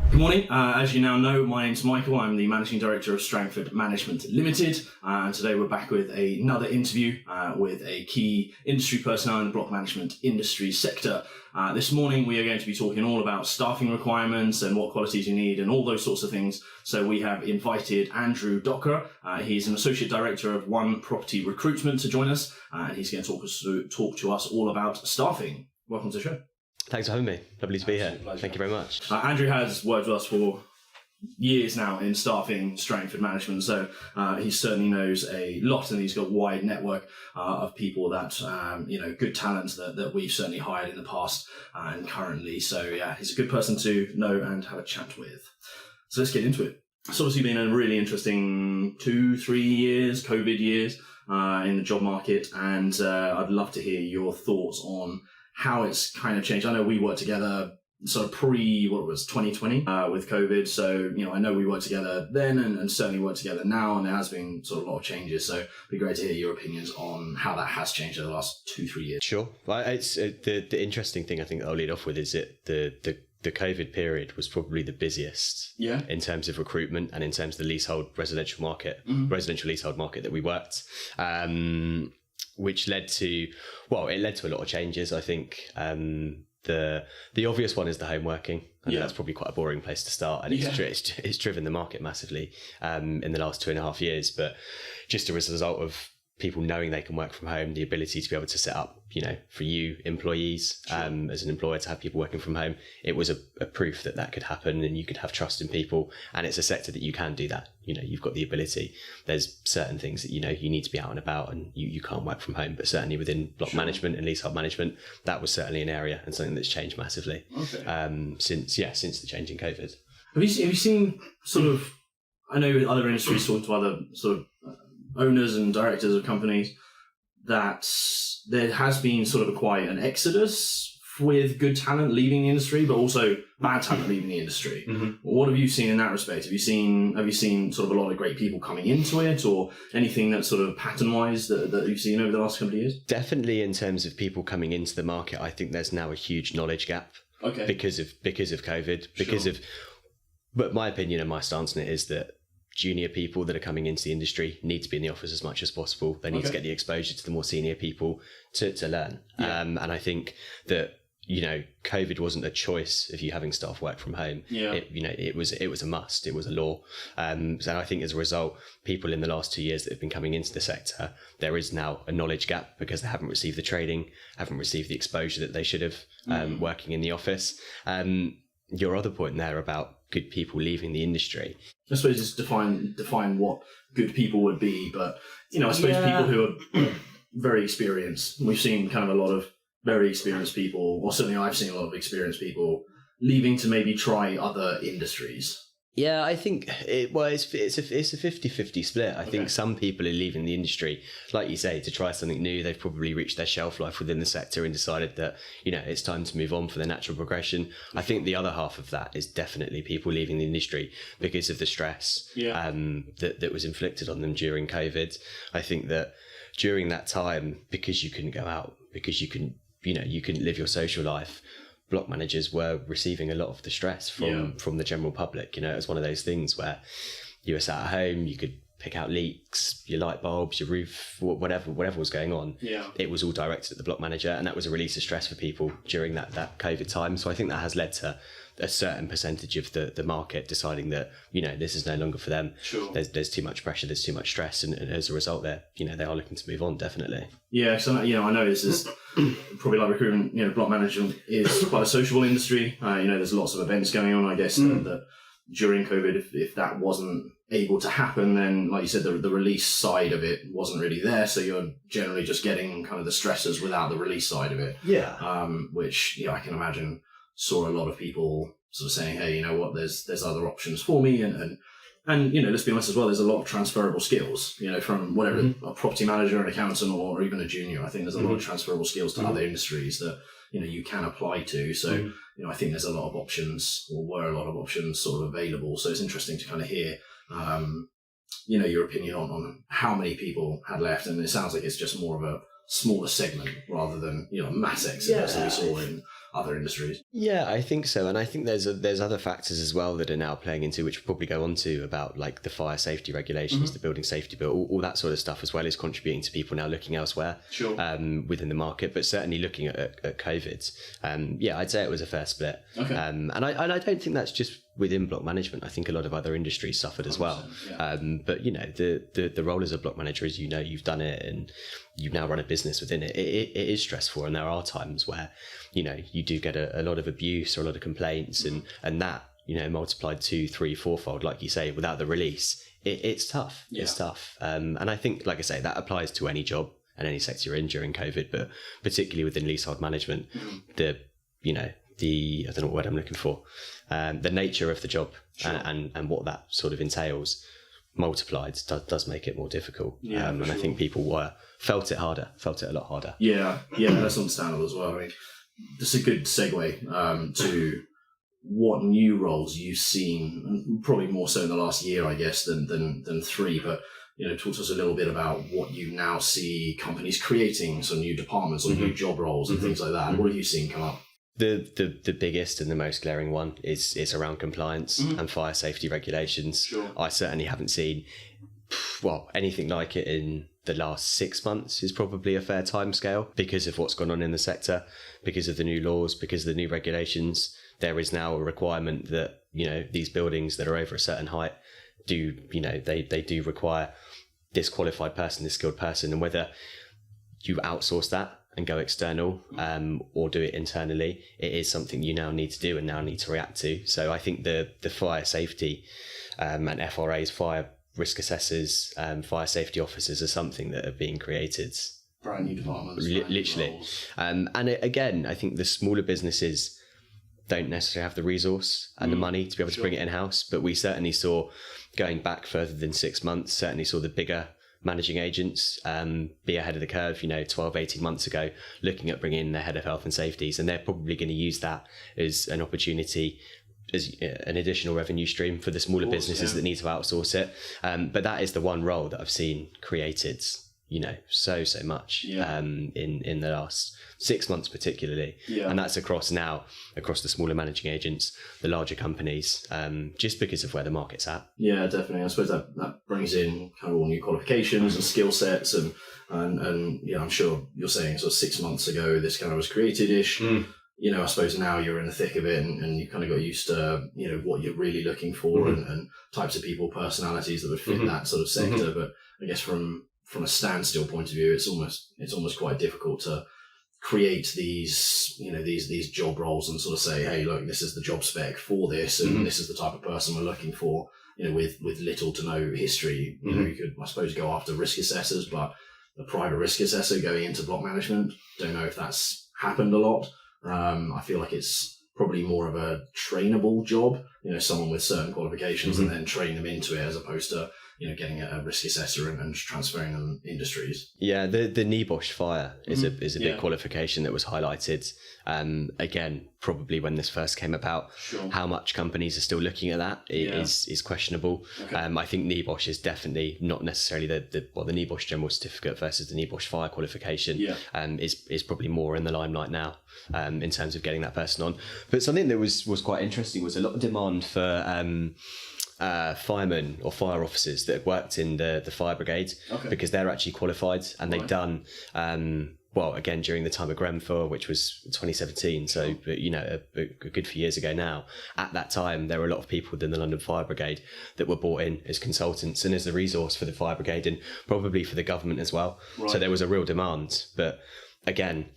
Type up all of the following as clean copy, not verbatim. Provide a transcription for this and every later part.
Good morning. As you now know, my name's Michael. I'm the Managing Director of Strangford Management Limited. And today we're back with another interview with a key industry personnel in the block management industry sector. This morning we are going to be talking all about staffing requirements and what qualities you need and all those sorts of things. So we have invited Andrew Docwra. He's an Associate Director of One Property Recruitment to join us. And he's going to talk to us all about staffing. Welcome to the show. Thanks for having me. Lovely to be here. Pleasure. Thank you very much. Andrew has worked with us for years now in staffing, Strangford management, so he certainly knows a lot, and he's got a wide network of people that, good talent that we've certainly hired in the past and currently. So yeah, he's a good person to know and have a chat with. So let's get into it. It's obviously been a really interesting 2-3 years, COVID years, in the job market, and I'd love to hear your thoughts on how it's kind of changed. I know we worked together sort of 2020 with COVID. So, I know we worked together then and certainly work together now, and there has been sort of a lot of changes. So it'd be great to hear your opinions on how that has changed over the last 2-3 years. Sure. Well, it's the interesting thing I think that I'll lead off with is that the COVID period was probably the busiest in terms of recruitment and in terms of the residential leasehold market that we worked. Which led to a lot of changes. I think the obvious one is the home working. I know that's probably quite a boring place to start, and it's driven the market massively in the last 2.5 years. But just as a result of people knowing they can work from home, the ability to be able to set up, for you employees, as an employer, to have people working from home, it was a proof that could happen, and you could have trust in people. And it's a sector that you can do that. You've got the ability. There's certain things that, you need to be out and about, and you can't work from home, but certainly within block management and leasehold management, that was certainly an area and something that's changed massively since the change in COVID. Have you seen sort of, I know other industries talking to other sort of owners and directors of companies, that there has been sort of quite an exodus with good talent leaving the industry, but also bad talent leaving the industry. Mm-hmm. What have you seen in that respect? Have you seen sort of a lot of great people coming into it, or anything that's sort of pattern-wise that you've seen over the last couple of years? Definitely, in terms of people coming into the market, I think there's now a huge knowledge gap. Okay. Because of COVID, but my opinion and my stance on it is that junior people that are coming into the industry need to be in the office as much as possible. They need to get the exposure to the more senior people to learn. And I think that, COVID wasn't a choice of you having staff work from home. It was a must. It was a law. So I think as a result, people in the last 2 years that have been coming into the sector, there is now a knowledge gap because they haven't received the training, haven't received the exposure that they should have working in the office. Your other point there about good people leaving the industry, I suppose it's define what good people would be, but I suppose people who are very experienced. We've seen kind of a lot of very experienced people, or certainly I've seen a lot of experienced people leaving to maybe try other industries. Yeah, I think it's a 50-50 split. I think some people are leaving the industry, like you say, to try something new. They've probably reached their shelf life within the sector and decided that, it's time to move on for their natural progression. I think the other half of that is definitely people leaving the industry because of the stress that was inflicted on them during COVID. I think that during that time, because you couldn't go out, because you couldn't live your social life, block managers were receiving a lot of the stress from the general public. It was one of those things where you were sat at home, you could pick out leaks, your light bulbs, your roof, whatever was going on. It was all directed at the block manager, and that was a release of stress for people during that COVID time. So I think that has led to a certain percentage of the market deciding that, this is no longer for them. Sure. There's too much pressure, there's too much stress, and as a result, they are looking to move on, definitely. Yeah, so I know this is probably like recruitment. Block management is quite a sociable industry. There's lots of events going on. I guess that during COVID, if that wasn't able to happen, then like you said, the release side of it wasn't really there. So you're generally just getting kind of the stressors without the release side of it. Yeah. Which I can imagine saw a lot of people sort of saying, hey, there's other options for me, and let's be honest as well, there's a lot of transferable skills, from whatever a property manager, an accountant, or even a junior. I think there's a lot of transferable skills to other industries that you can apply to. So I think there's a lot of options, or were a lot of options sort of available. So it's interesting to kind of hear your opinion on how many people had left, and it sounds like it's just more of a smaller segment rather than mass exodus that we saw in other industries. Yeah, I think so, and I think there's other factors as well that are now playing into, which we'll probably go on to, about like the fire safety regulations, the building safety bill, all that sort of stuff, as well as contributing to people now looking elsewhere within the market, but certainly looking at COVID. Yeah, I'd say it was a fair split. Okay. And I don't think that's just within block management. I think a lot of other industries suffered as well. Yeah. But you know, the role as a block manager, as you know, you've done it and you now run a business within it. It is stressful, and there are times where, you know, you do get a lot of abuse or a lot of complaints, and that, you know, multiplied 2, 3, 4-fold, like you say, without the release, it's tough. Yeah. It's tough. And I think, like I say, that applies to any job and any sector you're in during COVID, but particularly within leasehold management, I don't know what word I'm looking for, the nature of the job and what that sort of entails multiplied does make it more difficult. And I think people felt it a lot harder. Yeah, that's understandable as well. I mean, this is a good segue to what new roles you've seen, and probably more so in the last year, I guess, than 3. But you know, talk to us a little bit about what you now see companies creating, so new departments or new job roles and things like that. What have you seen come up? The biggest and the most glaring one is around compliance and fire safety regulations. Sure. I certainly haven't seen anything like it in the last 6 months is probably a fair timescale, because of what's gone on in the sector, because of the new laws, because of the new regulations. There is now a requirement that, you know, these buildings that are over a certain height do, you know, they do require this qualified person, this skilled person, and whether you outsource that and go external or do it internally, it is something you now need to do and now need to react to. So I think the fire safety and FRAs, fire risk assessors, fire safety officers are something that are being created. Brand new departments. Literally. Again, I think the smaller businesses don't necessarily have the resource and the money to be able to bring it in-house, but we certainly saw, going back further than 6 months, certainly saw the bigger managing agents be ahead of the curve, 12, 18 months ago, looking at bringing in their head of health and safeties, and they're probably going to use that as an opportunity, as an additional revenue stream for the smaller businesses that need to outsource it. But that is the one role that I've seen created, so much in the last 6 months particularly. And that's across the smaller managing agents, the larger companies, just because of where the market's at. Yeah, definitely. I suppose that brings in kind of all new qualifications and skill sets, and I'm sure you're saying sort of 6 months ago this kind of was created-ish. I suppose now you're in the thick of it, and you kind of got used to, what you're really looking for and types of people, personalities that would fit that sort of sector. But I guess from a standstill point of view, it's almost quite difficult to create these job roles and sort of say, hey, look, this is the job spec for this, and this is the type of person we're looking for, with little to no history. You could, I suppose, go after risk assessors, but a private risk assessor going into block management, don't know if that's happened a lot. I feel like it's probably more of a trainable job, someone with certain qualifications and then train them into it, as opposed to getting a risk assessor and transferring them industries. Yeah, the NEBOSH fire is a big qualification that was highlighted. Again, probably when this first came about, how much companies are still looking at that is questionable. Okay. I think NEBOSH is definitely not necessarily the NEBOSH general certificate versus the NEBOSH fire qualification is probably more in the limelight now in terms of getting that person on. But something that was quite interesting was a lot of demand for firemen or fire officers that had worked in the fire brigade, because they're actually qualified and they've done again during the time of Grenfell, which was 2017, so a good few years ago now. At that time there were a lot of people within the London Fire Brigade that were brought in as consultants and as a resource for the fire brigade and probably for the government as well. So there was a real demand, but again,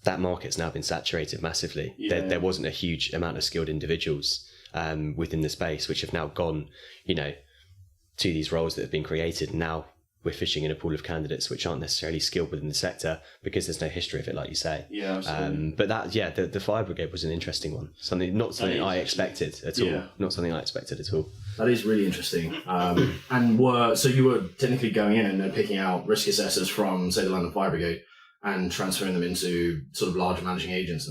that market's now been saturated massively. There wasn't a huge amount of skilled individuals within the space, which have now gone, to these roles that have been created. Now we're fishing in a pool of candidates which aren't necessarily skilled within the sector because there's no history of it, like you say. Yeah, absolutely. But that, the fire brigade was an interesting one. Not something I expected at all. Not something I expected at all. That is really interesting. So you were technically going in and picking out risk assessors from, say, the London Fire Brigade and transferring them into sort of large managing agents.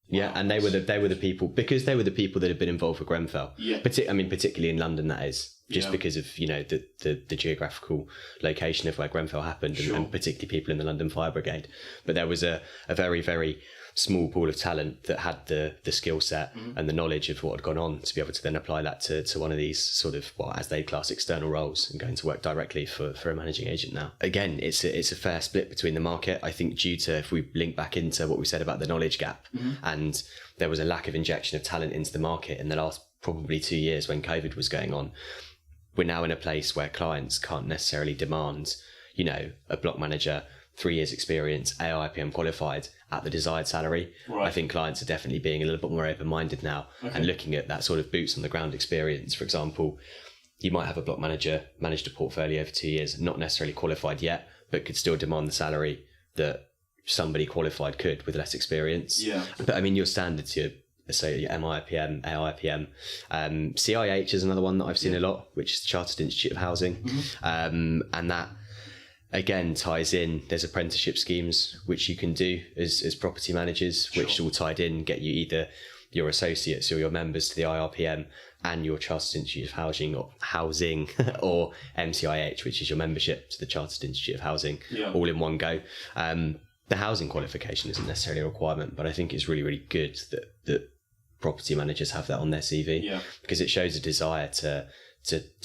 Yeah, and they were the people, because they were the people that had been involved with Grenfell. Yeah. Particularly in London, that is. Just because of, the geographical location of where Grenfell happened and particularly people in the London Fire Brigade. But there was a very, very small pool of talent that had the skill set and the knowledge of what had gone on to be able to then apply that to one of these sort of, well, as they class, external roles, and going to work directly for a managing agent now. Again, it's a fair split between the market. I think due to, if we link back into what we said about the knowledge gap, and there was a lack of injection of talent into the market in the last probably 2 years when COVID was going on, we're now in a place where clients can't necessarily demand, you know, a block manager, 3 years experience, AIPM qualified at the desired salary. Right. I think clients are definitely being a little bit more open-minded now, and looking at that sort of boots on the ground experience. For example, you might have a block manager, managed a portfolio for 2 years, not necessarily qualified yet, but could still demand the salary that somebody qualified could with less experience. Yeah. But I mean, your standards, your MIPM, AIPM, CIH is another one that I've seen a lot, which is the Chartered Institute of Housing. And that, again, ties in, there's apprenticeship schemes which you can do as property managers, which all tied in, get you either your associates or your members to the IRPM and your Chartered Institute of Housing or MCIH, which is your membership to the Chartered Institute of Housing, all in one go. The housing qualification isn't necessarily a requirement, but I think it's really, really good that property managers have that on their CV, because it shows a desire to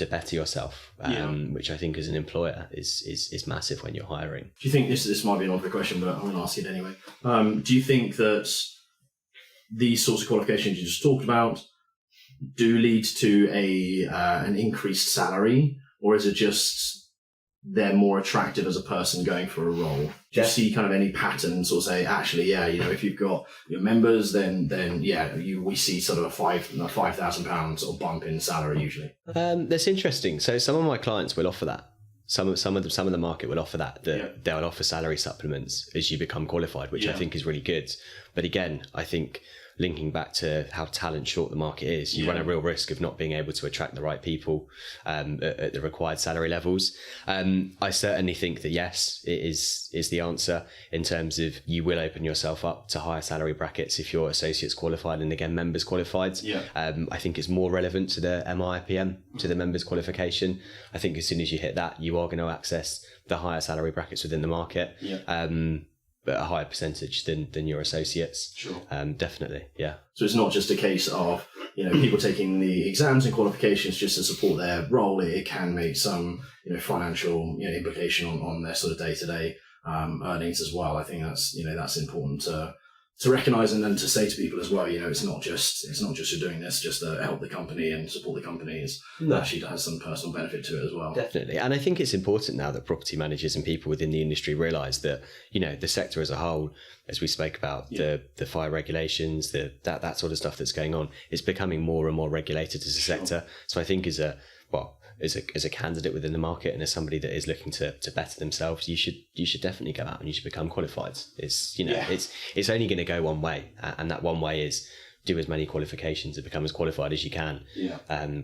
better yourself, which I think as an employer is massive when you're hiring. Do you think this might be an obvious question, but I'm going to ask it anyway? Do you think that these sorts of qualifications you just talked about do lead to an increased salary, or is it just they're more attractive as a person going for a role? Do you see kind of any patterns, or say, actually, if you've got your members, then we see sort of a £5,000 sort of bump in salary usually? That's interesting. So some of my clients will offer that. Some of the market will offer that. They'll offer salary supplements as you become qualified, which I think is really good. But again, I think linking back to how talent short the market is, you run a real risk of not being able to attract the right people at the required salary levels. I certainly think that yes, it is the answer, in terms of you will open yourself up to higher salary brackets if you're associates qualified and again members qualified. I think it's more relevant to the MIPM, to the members qualification. I think as soon as you hit that, you are going to access the higher salary brackets within the market. But a higher percentage than your associates. Sure. Definitely, yeah. So it's not just a case of, people taking the exams and qualifications just to support their role. It can make some, financial, implication on their sort of day-to-day earnings as well. I think that's important to recognise, and then to say to people as well, it's not just you're doing this just to help the company and support the company. It actually has some personal benefit to it as well. Definitely. And I think it's important now that property managers and people within the industry realise that, the sector as a whole, as we spoke about, the fire regulations, that sort of stuff that's going on, is becoming more and more regulated as a sector. So I think as a candidate within the market, and as somebody that is looking to better themselves, you should definitely go out and you should become qualified. It's it's only going to go one way, and that one way is do as many qualifications and become as qualified as you can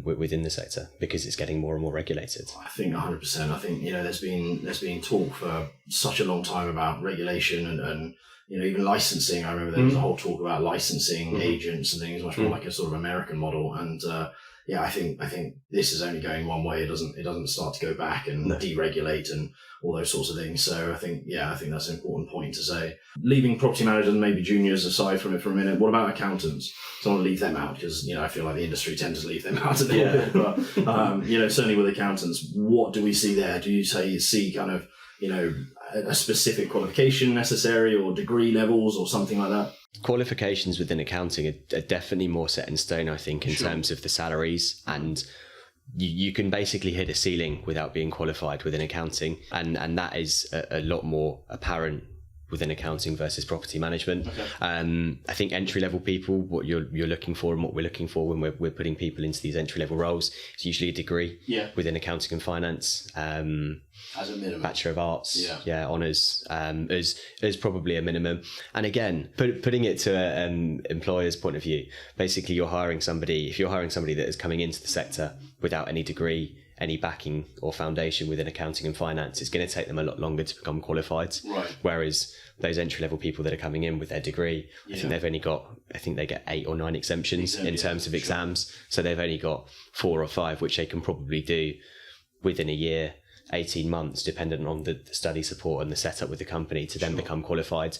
within the sector, because it's getting more and more regulated. I think 100%. I think there's been talk for such a long time about regulation and even licensing. I remember there was a whole talk about licensing agents and things, much more like a sort of American model. And I think this is only going one way. It doesn't start to go back and deregulate and all those sorts of things. So I think that's an important point to say. Leaving property managers and maybe juniors aside from it for a minute, what about accountants? So I want to leave them out because, I feel like the industry tends to leave them out a little bit. But, certainly with accountants, what do we see there? Do you see kind of, a specific qualification necessary, or degree levels or something like that? Qualifications within accounting are definitely more set in stone, I think, in terms of the salaries, and you can basically hit a ceiling without being qualified within accounting, and that is a lot more apparent within accounting versus property management. I think entry-level people, what you're looking for and what we're looking for when we're putting people into these entry-level roles, is usually a degree within accounting and finance. As a minimum. Bachelor of Arts, honours, is probably a minimum. And again, putting it to an employer's point of view, basically if you're hiring somebody that is coming into the sector without any degree, any backing or foundation within accounting and finance, it's going to take them a lot longer to become qualified. Right. Whereas those entry-level people that are coming in with their degree, I think they get 8 or 9 exemptions in terms of exams. So they've only got 4 or 5, which they can probably do within a year, 18 months, depending on the study support and the setup with the company to then become qualified.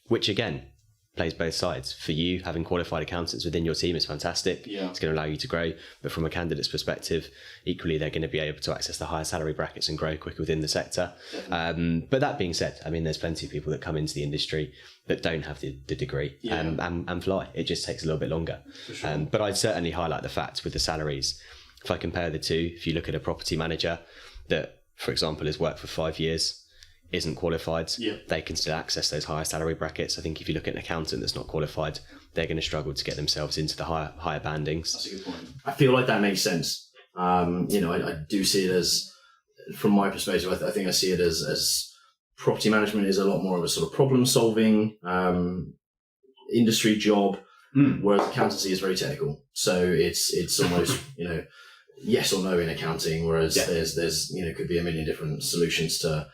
which again plays both sides. For you, having qualified accountants within your team is fantastic. Yeah. It's going to allow you to grow. But from a candidate's perspective, equally, they're going to be able to access the higher salary brackets and grow quicker within the sector. But that being said, I mean, there's plenty of people that come into the industry that don't have the degree and fly. It just takes a little bit longer. For sure. But I'd certainly highlight the fact with the salaries. If I compare the two, if you look at a property manager that, for example, has worked for 5 years, isn't qualified, they can still access those higher salary brackets. I think if you look at an accountant that's not qualified, they're going to struggle to get themselves into the higher bandings. That's a good point. I feel like that makes sense. I do see it as, from my perspective, I think I see it as property management is a lot more of a sort of problem solving industry job, whereas accountancy is very technical. So it's almost, yes or no in accounting, whereas there's could be a million different solutions to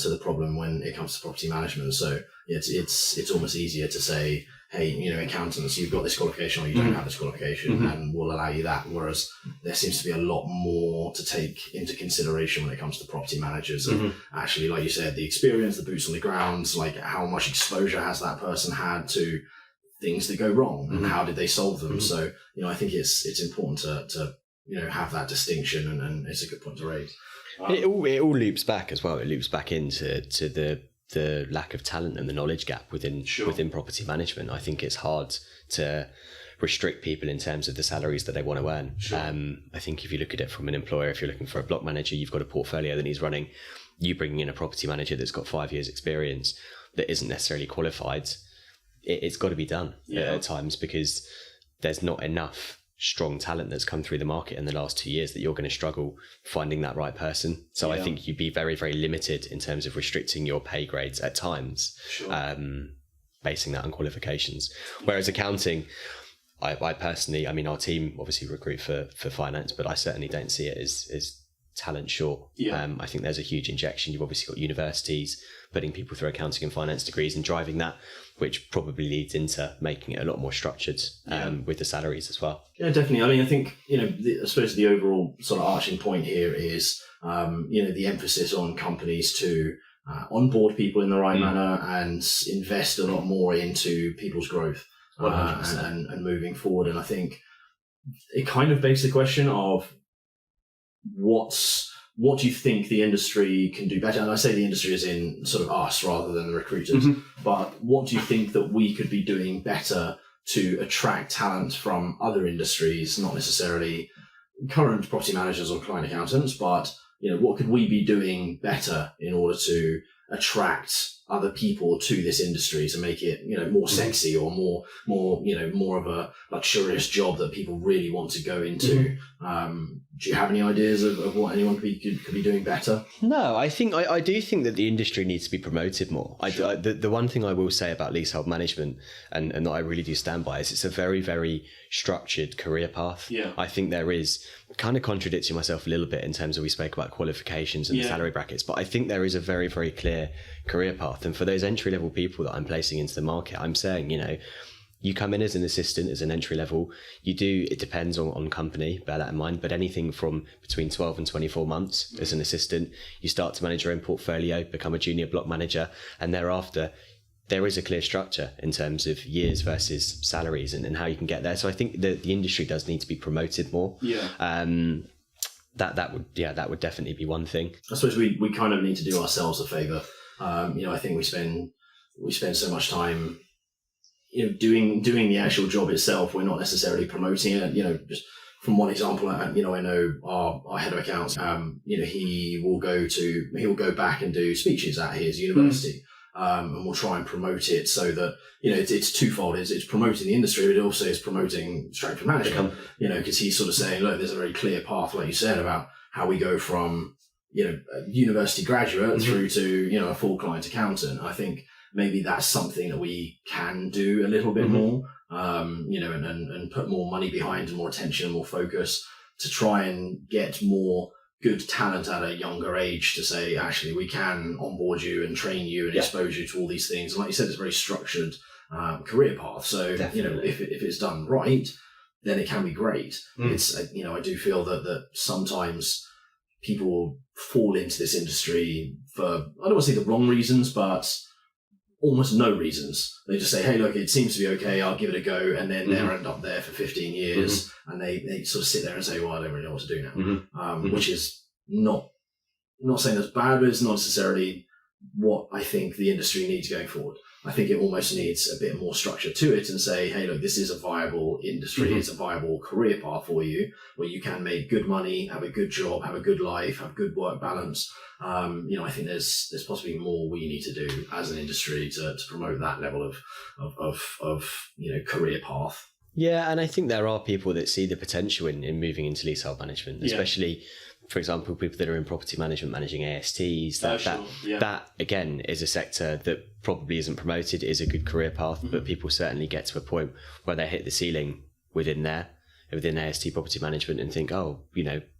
the problem when it comes to property management. So it's almost easier to say, hey, accountants, you've got this qualification or you don't have this qualification, and we'll allow you that. Whereas there seems to be a lot more to take into consideration when it comes to property managers. And actually, like you said, the experience, the boots on the ground, like how much exposure has that person had to things that go wrong and how did they solve them? So, I think it's important to have that distinction, and it's a good point to raise. It all loops back as well. It loops back into the lack of talent and the knowledge gap within property management. I think it's hard to restrict people in terms of the salaries that they want to earn. I think if you look at it from an employer, if you're looking for a block manager, you've got a portfolio that he's running. You bringing in a property manager that's got 5 years experience that isn't necessarily qualified, it's got to be done at times, because there's not enough strong talent that's come through the market in the last 2 years that you're going to struggle finding that right person. So I think you'd be very, very limited in terms of restricting your pay grades at times, basing that on qualifications. Whereas accounting, I personally, I mean, our team obviously recruit for finance, but I certainly don't see it as talent short. I think there's a huge injection. You've obviously got universities putting people through accounting and finance degrees and driving that, which probably leads into making it a lot more structured with the salaries as well. Yeah, definitely. I mean, I think, I suppose the overall sort of arching point here is, the emphasis on companies to onboard people in the right manner and invest a lot more into people's growth and moving forward. And I think it kind of begs the question of what do you think the industry can do better? And I say the industry is in sort of us rather than the recruiters, but what do you think that we could be doing better to attract talent from other industries, not necessarily current property managers or client accountants, but what could we be doing better in order to attract other people to this industry to make it, more sexy or more of a luxurious job that people really want to go into? Do you have any ideas of what anyone could be doing better? No, I think I do think that the industry needs to be promoted more. The one thing I will say about leasehold management and that I really do stand by is it's a very, very structured career path. I think there is, kind of contradicting myself a little bit in terms of we spoke about qualifications and the salary brackets, but I think there is a very, very clear career path. And for those entry-level people that I'm placing into the market, I'm saying, you come in as an assistant, as an entry level, it depends on company, bear that in mind, but anything from between 12 and 24 months as an assistant, you start to manage your own portfolio, become a junior block manager, and thereafter, there is a clear structure in terms of years versus salaries and how you can get there. So I think the industry does need to be promoted more. That would definitely be one thing. I suppose we kind of need to do ourselves a favour. I think we spend so much time doing the actual job itself. We're not necessarily promoting it. Just from one example, I know our head of accounts, he will go back and do speeches at his university. And we'll try and promote it so that, it's twofold. It's promoting the industry, but it also is promoting strength of management, because he's sort of saying, look, there's a very clear path, like you said, about how we go from, a university graduate through to, a full client accountant. I think maybe that's something that we can do a little bit more, and put more money behind and more attention and more focus to try and get more good talent at a younger age to say, actually, we can onboard you and train you and expose you to all these things. And like you said, it's a very structured career path. So, if it's done right, then it can be great. It's, I do feel that sometimes people fall into this industry for, I don't want to say the wrong reasons, but almost no reasons. They just say, hey, look, it seems to be okay, I'll give it a go. And then they'll end up there for 15 years and they sort of sit there and say, well, I don't really know what to do now. Which is not saying that's bad, but it's not necessarily what I think the industry needs going forward. I think it almost needs a bit more structure to it and say, hey, look, this is a viable industry. It's a viable career path for you where you can make good money, have a good job, have a good life, have good work balance. I think there's possibly more we need to do as an industry to promote that level of career path. Yeah, and I think there are people that see the potential in moving into leasehold management, especially, for example, people that are in property management, managing ASTs. That again is a sector that probably isn't promoted, is a good career path, but people certainly get to a point where they hit the ceiling within AST property management and think,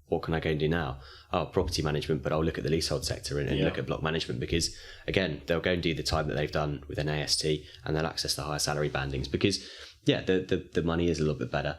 what can I go and do now? Property management, but I'll look at the leasehold sector and look at block management, because again, they'll go and do the time that they've done with an AST and they'll access the higher salary bandings because the money is a little bit better.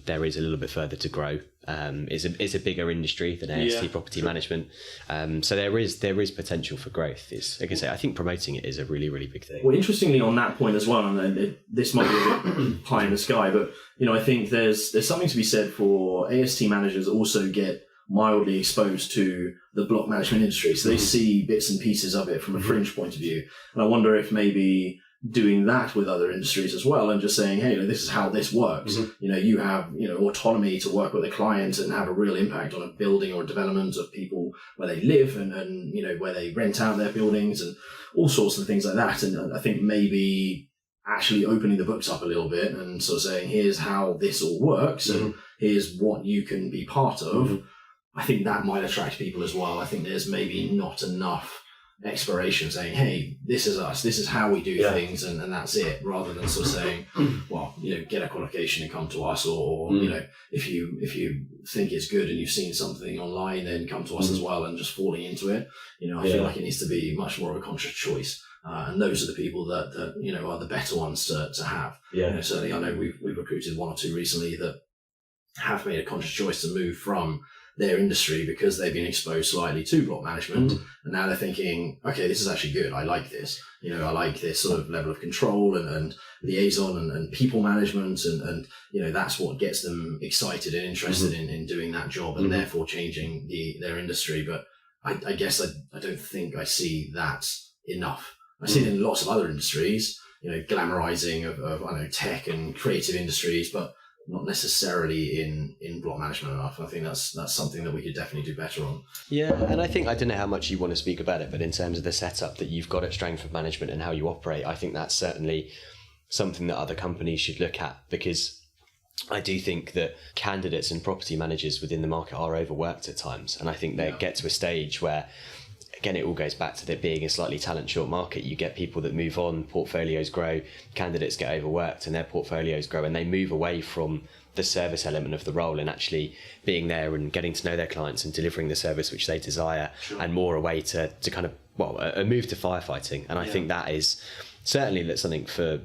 There is a little bit further to grow. It's a bigger industry than AST property management. So there is potential for growth. Like I say, I think promoting it is a really, really big thing. Well, interestingly on that point as well, and this might be a bit pie in the sky, but I think there's something to be said for AST managers also get mildly exposed to the block management industry. So they see bits and pieces of it from a fringe point of view. And I wonder if maybe doing that with other industries as well and just saying, hey, this is how this works. You have, autonomy to work with a client and have a real impact on a building or a development of people where they live and where they rent out their buildings and all sorts of things like that. And I think maybe actually opening the books up a little bit and sort of saying, here's how this all works and here's what you can be part of. I think that might attract people as well. I think there's maybe not enough exploration saying, hey, this is us, this is how we do things, and that's it, rather than sort of saying, well, get a qualification and come to us, or if you think it's good and you've seen something online, then come to us as well, and just falling into it. I feel like it needs to be much more of a conscious choice. And those are the people that are the better ones to have. Certainly I know we've recruited one or two recently that have made a conscious choice to move from their industry because they've been exposed slightly to block management, and now they're thinking, okay, this is actually good. I like this. I like this sort of level of control and liaison and people management, and that's what gets them excited and interested in doing that job, and therefore changing their industry. But I guess I don't think I see that enough. I see it in lots of other industries, glamorizing of tech and creative industries, but not necessarily in block management enough. I think that's something that we could definitely do better on. Yeah, and I don't know how much you want to speak about it, but in terms of the setup that you've got at Strangford Management and how you operate, I think that's certainly something that other companies should look at, because I do think that candidates and property managers within the market are overworked at times, and I think they get to a stage where, again, it all goes back to there being a slightly talent-short market. You get people that move on, portfolios grow, candidates get overworked and their portfolios grow, and they move away from the service element of the role and actually being there and getting to know their clients and delivering the service which they desire, and more away to kind of, a move to firefighting. And I think that is certainly something for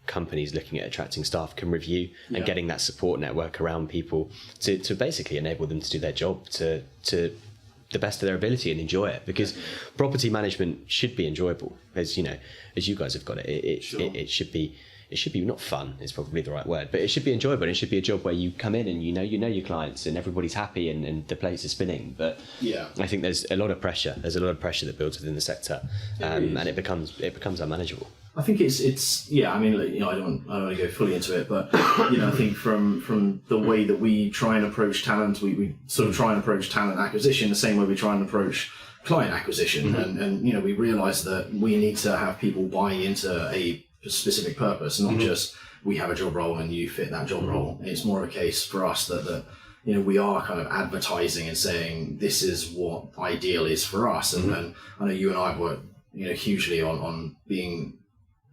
companies looking at attracting staff can review, and getting that support network around people to basically enable them to do their job to the best of their ability and enjoy it, because property management should be enjoyable, as you guys have got it. It should be not fun is probably the right word, but it should be enjoyable, and it should be a job where you come in and you know your clients and everybody's happy and the place is spinning. But I think there's a lot of pressure that builds within the sector, and it becomes unmanageable. I think it's I don't want to go fully into it, but I think from the way that we try and approach talent, we sort of try and approach talent acquisition the same way we try and approach client acquisition, and we realize that we need to have people buy into a specific purpose, not just we have a job role and you fit that job role. It's more of a case for us that we are kind of advertising and saying this is what ideal is for us, and I know you and I have worked hugely on being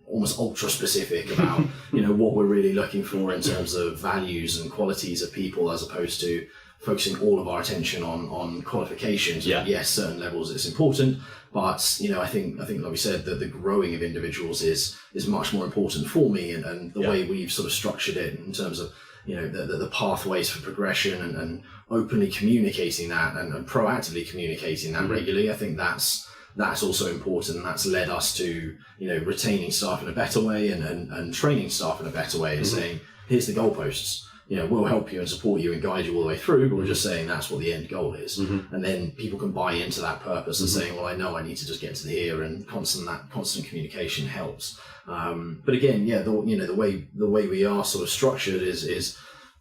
almost ultra specific about what we're really looking for in terms of values and qualities of people, as opposed to focusing all of our attention on qualifications. Yes, certain levels it's important, but I think like we said, that the growing of individuals is much more important for me, and the way we've sort of structured it in terms of the pathways for progression and openly communicating that and proactively communicating that regularly. I think that's that's also important, and that's led us to, retaining staff in a better way and training staff in a better way, and saying, here's the goalposts. We'll help you and support you and guide you all the way through, but we're just saying that's what the end goal is. And then people can buy into that purpose and saying, well, I know I need to just get to here, and constant communication helps. But again, the way we are sort of structured is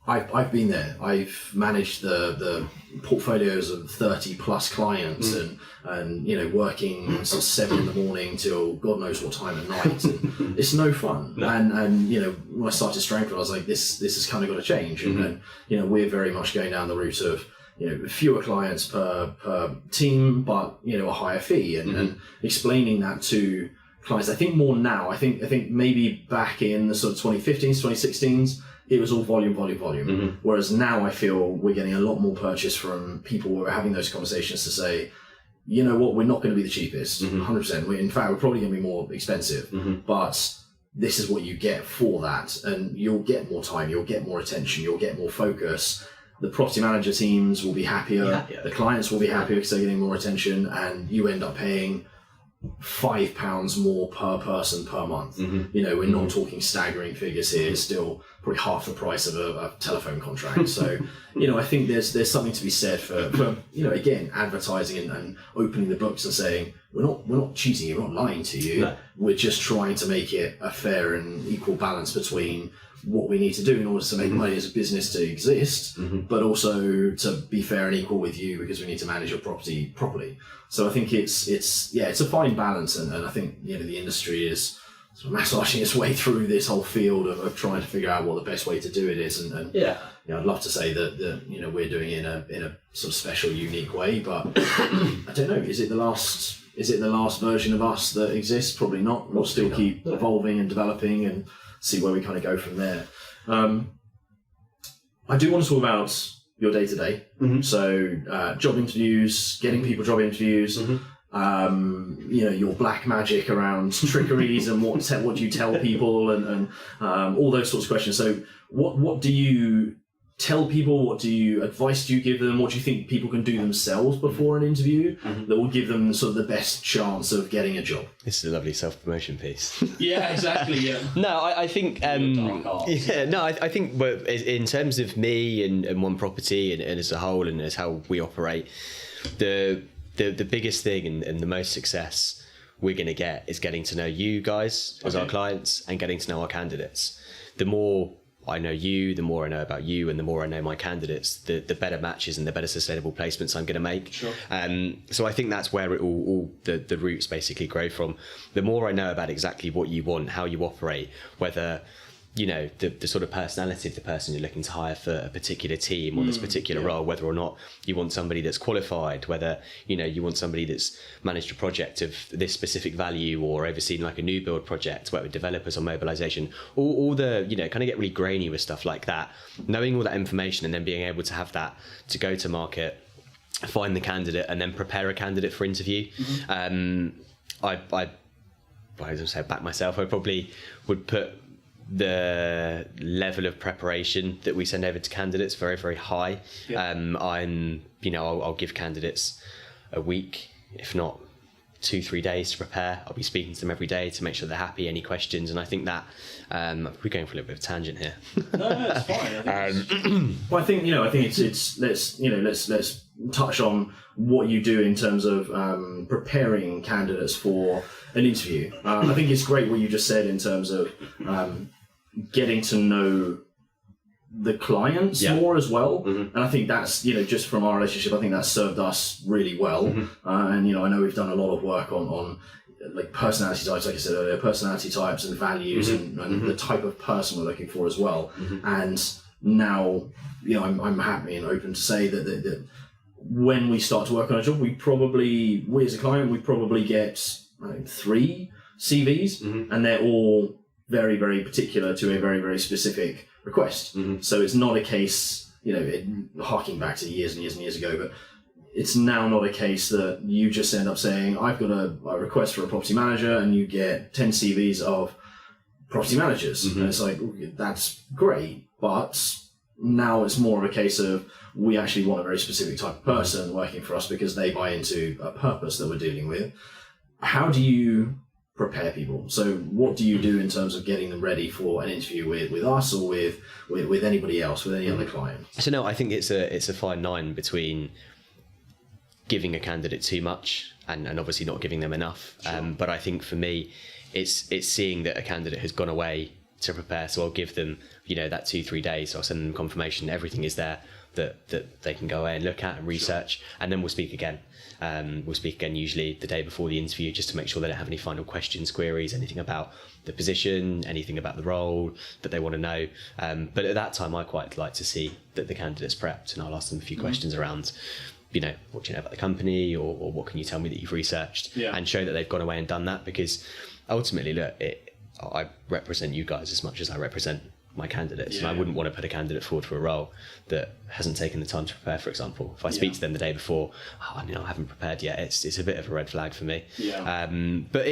I've been there. I've managed the portfolios of 30 plus clients and working sort of 7 a.m. till God knows what time at night. And it's no fun. No. And when I started Strength, I was like, this has kind of got to change. And we're very much going down the route of fewer clients per team, but a higher fee, and explaining that to clients. I think more now. I think maybe back in the sort of 2015s, 2016s, it was all volume. Whereas now I feel we're getting a lot more purchase from people who are having those conversations to say, you know what, we're not going to be the cheapest, 100%. In fact, we're probably going to be more expensive, but this is what you get for that. And you'll get more time, you'll get more attention, you'll get more focus. The property manager teams will be happier, the clients will be happier because they're getting more attention, and you end up paying £5 more per person per month. We're not talking staggering figures here. It's still probably half the price of a telephone contract. So, I think there's something to be said for again, advertising and opening the books and saying, we're not cheating you, we're not lying to you. No. We're just trying to make it a fair and equal balance between what we need to do in order to make money as a business to exist, but also to be fair and equal with you, because we need to manage your property properly. So I think it's a fine balance, and I think the industry is sort of massaging its way through this whole field of trying to figure out what the best way to do it is, and I'd love to say that we're doing it in a sort of special, unique way, but I don't know. Is it the last version of us that exists? Probably not. We'll still keep evolving and developing and see where we kind of go from there. I do want to talk about your day-to-day. So job interviews, getting people job interviews, your black magic around trickeries and what do you tell people and all those sorts of questions. So what do you tell people? What advice do you give them? What do you think people can do themselves before an interview that will give them sort of the best chance of getting a job? This is a lovely self-promotion piece. Yeah, exactly. Yeah. No, I think. I think in terms of me and One Property and as a whole and as how we operate, the biggest thing and the most success we're going to get is getting to know you guys as our clients and getting to know our candidates. The more I know you, the more I know about you, and the more I know my candidates, the better matches and the better sustainable placements I'm going to make. Sure. So I think that's where it all the roots basically grow from. The more I know about exactly what you want, how you operate, whether the sort of personality of the person you're looking to hire for a particular team or this particular role, whether or not you want somebody that's qualified, whether you want somebody that's managed a project of this specific value or overseen like a new build project, work with developers on mobilization, all the kind of get really grainy with stuff like that. Knowing all that information and then being able to have that to go to market, find the candidate, and then prepare a candidate for interview. I as I said, back myself, I probably would put the level of preparation that we send over to candidates very, very high. I'll give candidates a week, if not 2-3 days to prepare. I'll be speaking to them every day to make sure they're happy, any questions, and I think that we're going for a little bit of a tangent here. No, it's fine. Well, I think it's let's touch on what you do in terms of preparing candidates for an interview. I think it's great what you just said in terms of getting to know the clients more as well. And I think that's, just from our relationship, I think that's served us really well. And, I know we've done a lot of work on like personality types, like I said earlier, personality types and values and the type of person we're looking for as well. And now, I'm happy and open to say that when we start to work on a job, we as a client, we probably get 3 CVs and they're all very, very particular to a very, very specific request. So it's not a case, harking back to years and years and years ago, but it's now not a case that you just end up saying, I've got a request for a property manager, and you get 10 CVs of property managers. And it's like, that's great, but now it's more of a case of we actually want a very specific type of person working for us because they buy into a purpose that we're dealing with. how do you prepare people? So what do you do in terms of getting them ready for an interview with us or with anybody else, with any other client? So no, I think it's a fine line between giving a candidate too much and obviously not giving them enough. Sure. But I think for me, it's seeing that a candidate has gone away to prepare. So I'll give them, that 2-3 days. I'll send them confirmation. Everything is there that they can go away and look at and research. Sure. And then we'll speak again. We'll speak again usually the day before the interview, just to make sure they don't have any final questions, queries, anything about the position, anything about the role that they want to know. But at that time, I quite like to see that the candidate's prepped, and I'll ask them a few questions around, what do you know about the company, or what can you tell me that you've researched, and show that they've gone away and done that. Because ultimately, look, I represent you guys as much as I represent my candidates, and I wouldn't want to put a candidate forward for a role that hasn't taken the time to prepare. For example, if I speak to them the day before, I haven't prepared yet, it's a bit of a red flag for me. But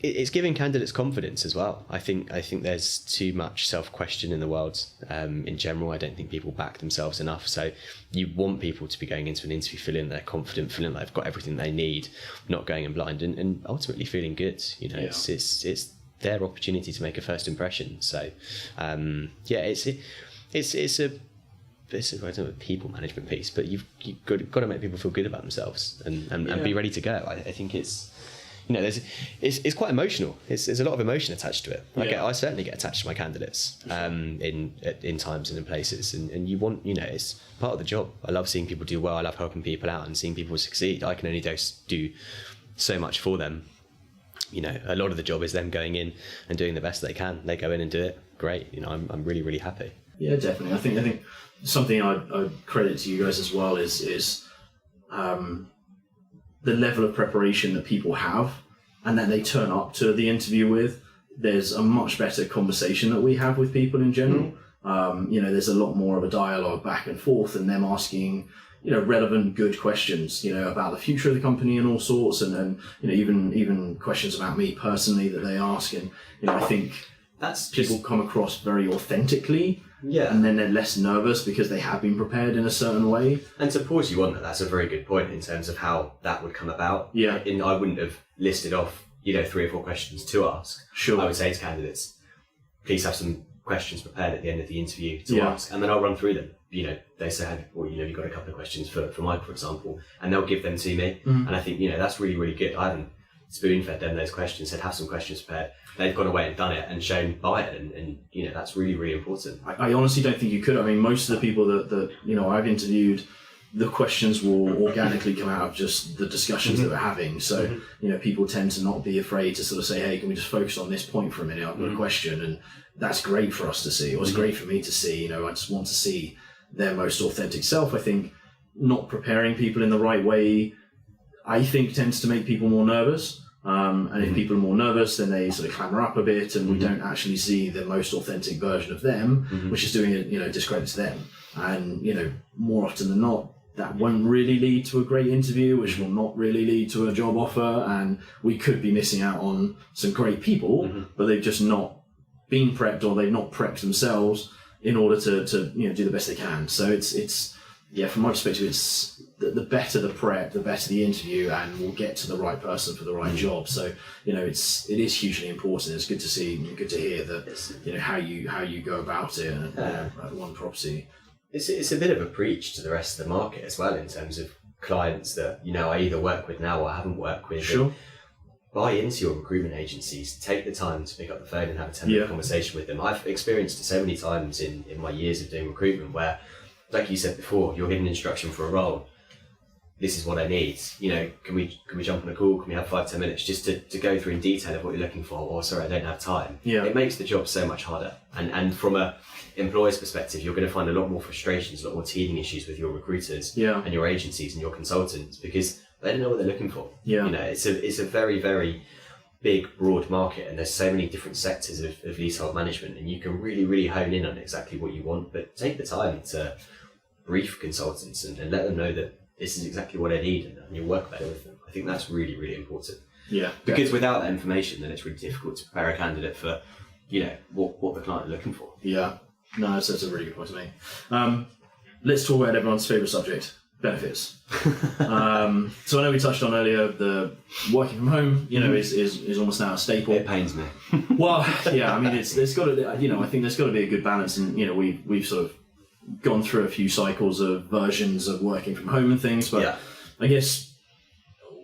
it's giving candidates confidence as well. I think there's too much self-question in the world in general. I don't think people back themselves enough. So you want people to be going into an interview feeling they're confident, feeling like they've got everything they need, not going in blind, and ultimately feeling good. It's their opportunity to make a first impression. So it's I don't know, a people management piece, but you've got to make people feel good about themselves and be ready to go. I think it's it's quite emotional. There's a lot of emotion attached to it. I certainly get attached to my candidates in times and in places, and you want, it's part of the job. I love seeing people do well. I love helping people out and seeing people succeed. I can only do so much for them. A lot of the job is them going in and doing the best they can. They go in and do it great. I'm really, really happy. Yeah, definitely. I think something I credit to you guys as well is the level of preparation that people have and that they turn up to the interview with. There's a much better conversation that we have with people in general. There's a lot more of a dialogue back and forth, and them asking relevant, good questions, about the future of the company and all sorts, and even questions about me personally that they ask, and I think that's people come across very authentically, and then they're less nervous because they have been prepared in a certain way. And to pause you on that's a very good point in terms of how that would come about. I wouldn't have listed off 3 or 4 questions to ask. Sure. I would say to candidates, please have some questions prepared at the end of the interview to ask, and then I'll run through them. They say, you've got a couple of questions for Mike, for example, and they'll give them to me. And I think, that's really, really good. I haven't spoon-fed them those questions, said have some questions prepared. They've gone away and done it and shown by it, and that's really, really important. I honestly don't think you could. I mean, most of the people that I've interviewed, the questions will organically come out of just the discussions that we're having. So, people tend to not be afraid to sort of say, hey, can we just focus on this point for a minute? I've got a question. And that's great for us to see. It was great for me to see. I just want to see their most authentic self. I think not preparing people in the right way, I think, tends to make people more nervous. And if people are more nervous, then they sort of clamor up a bit, and we don't actually see the most authentic version of them, which is doing it, discredit to them. And, more often than not, that won't really lead to a great interview, which will not really lead to a job offer. And we could be missing out on some great people, but they've just not been prepped, or they've not prepped themselves in order to do the best they can. So it's from my perspective, it's the better the prep, the better the interview, and we'll get to the right person for the right job. So it is hugely important. It's good to see, good to hear that how you go about it at one property. It's a bit of a preach to the rest of the market as well, in terms of clients that I either work with now or I haven't worked with. Sure. Buy into your recruitment agencies. Take the time to pick up the phone and have a 10-minute conversation with them. I've experienced it so many times in my years of doing recruitment where, like you said before, you're given instruction for a role. This is what I need. Can we jump on a call? Can we have 5-10 minutes just to go through in detail of what you're looking for? Or sorry, I don't have time. It makes the job so much harder. And from a employer's perspective, you're going to find a lot more frustrations, a lot more teething issues with your recruiters and your agencies and your consultants, because they don't know what they're looking for. It's a very, very big, broad market, and there's so many different sectors of leasehold management, and you can really, really hone in on exactly what you want. But take the time to brief consultants and let them know that this is exactly what I need, and you'll work better with them. I think that's really, really important. Because without that information, then it's really difficult to prepare a candidate for, what the client are looking for. No, that's a really good point to make. Let's talk about everyone's favourite subject, benefits. So I know we touched on earlier the working from home, is almost now a staple. It pains me. Well, yeah, I mean, there's got to, I think there's got to be a good balance, and we've sort of gone through a few cycles of versions of working from home and things, but I guess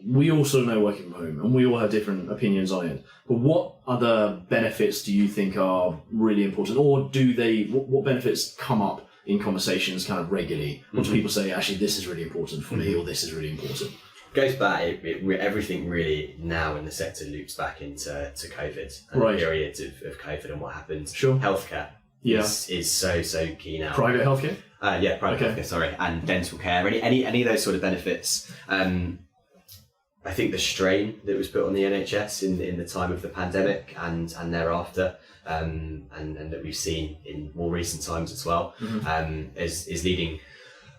we all sort of know working from home, and we all have different opinions on it. But what other benefits do you think are really important, or what benefits come up in conversations kind of regularly? What do people say, actually, this is really important for me, or this is really important? Goes back, everything really now in the sector loops back into COVID and the period of COVID and what happened. Sure. Healthcare is so key now. Private healthcare? Private healthcare, sorry, and dental care, any of those sort of benefits. I think the strain that was put on the NHS in the time of the pandemic and thereafter, and that we've seen in more recent times as well, is leading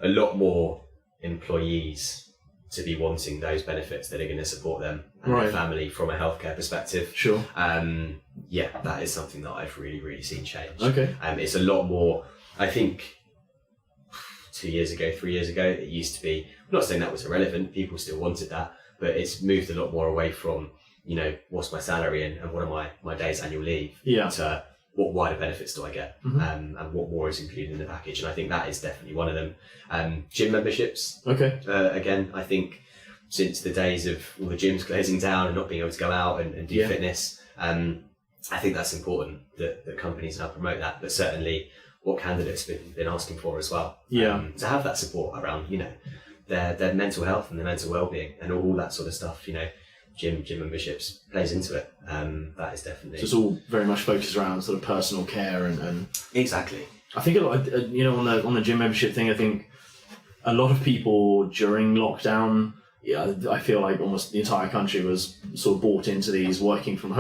a lot more employees to be wanting those benefits that are going to support them and their family from a healthcare perspective. Sure. That is something that I've really seen change. Okay. It's a lot more, I think, 2 years ago, 3 years ago, it used to be, I'm not saying that was irrelevant, people still wanted that, but it's moved a lot more away from, what's my salary and what are my days annual leave, to what wider benefits do I get, and what more is included in the package. And I think that is definitely one of them. Gym memberships. Okay. Again, I think since the days of all the gyms closing down and not being able to go out and do fitness, I think that's important that companies now promote that, but certainly what candidates been asking for as well. To have that support around, their mental health and their mental well-being and all that sort of stuff, gym memberships plays into it. That is definitely... So it's all very much focused around sort of personal care and... Exactly. I think, on the gym membership thing, I think a lot of people during lockdown, I feel like almost the entire country was sort of bought into these working out from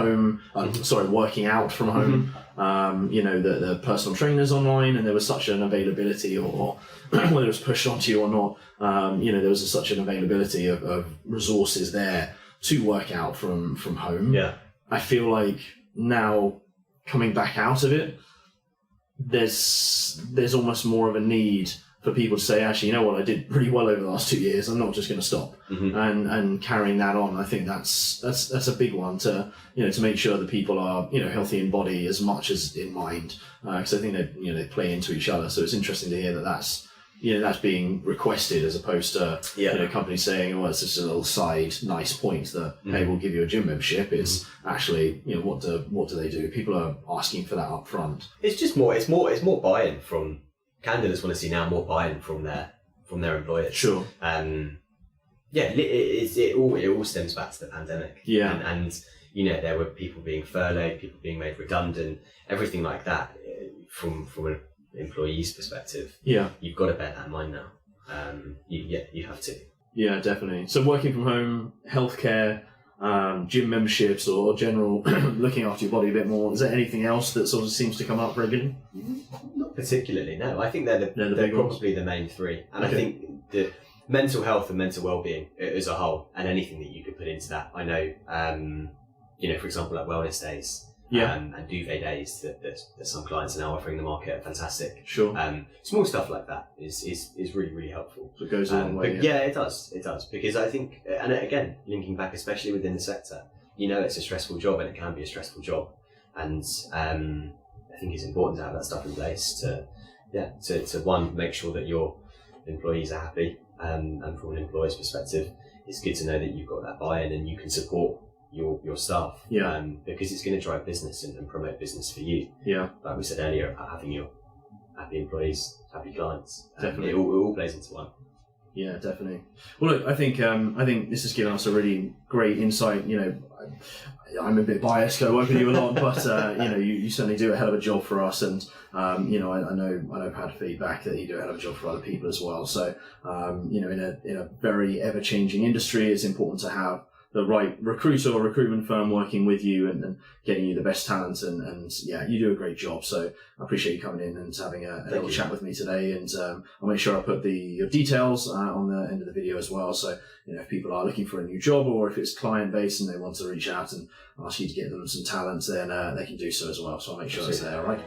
home. The personal trainers online, and there was such an availability, or whether it was pushed onto you or not, there was such an availability of resources there to work out from home. I feel like now coming back out of it, there's almost more of a need for people to say, actually, you know what, I did pretty well over the last 2 years, I'm not just going to stop. And carrying that on, I think that's a big one to make sure that people are healthy in body as much as in mind, because I think they play into each other. So it's interesting to hear that's being requested, as opposed to companies saying, well, it's just a little side nice point that hey, we'll give you a gym membership. It's actually what do they do? People are asking for that up front. It's just more buy-in from candidates. Want to see now more buy-in from their employers. Sure. It all stems back to the pandemic. And there were people being furloughed, people being made redundant, everything like that. From an employee's perspective, you've got to bear that in mind now. You have to. Yeah, definitely. So working from home, healthcare, gym memberships, or general looking after your body a bit more. Is there anything else that sort of seems to come up regularly? Not particularly, no. I think they're probably the main three. And I think the mental health and mental well-being as a whole, and anything that you could put into that. I know, for example, like wellness days. And duvet days that some clients are now offering the market are fantastic. Sure. Small stuff like that is really helpful. So it goes a long way. It does, because I think, and again, linking back, especially within the sector, it's a stressful job, and it can be a stressful job, and I think it's important to have that stuff in place to one, make sure that your employees are happy, and from an employer's perspective, it's good to know that you've got that buy-in and you can support your staff, because it's going to drive business and promote business for you. Like we said earlier, about having your happy employees, happy clients. Definitely, it all plays into one. Yeah, definitely. Well, look, I think this has given us a really great insight. I'm a bit biased, I work with you a lot, but you certainly do a hell of a job for us, and I know I've had feedback that you do a hell of a job for other people as well. So in a very ever changing industry, it's important to have the right recruiter or recruitment firm working with you and getting you the best talent, and you do a great job. So I appreciate you coming in and having a little chat with me today, and I'll make sure I put your details on the end of the video as well. So if people are looking for a new job, or if it's client based and they want to reach out and ask you to get them some talent, then they can do so as well. So I'll make sure it's there. All right.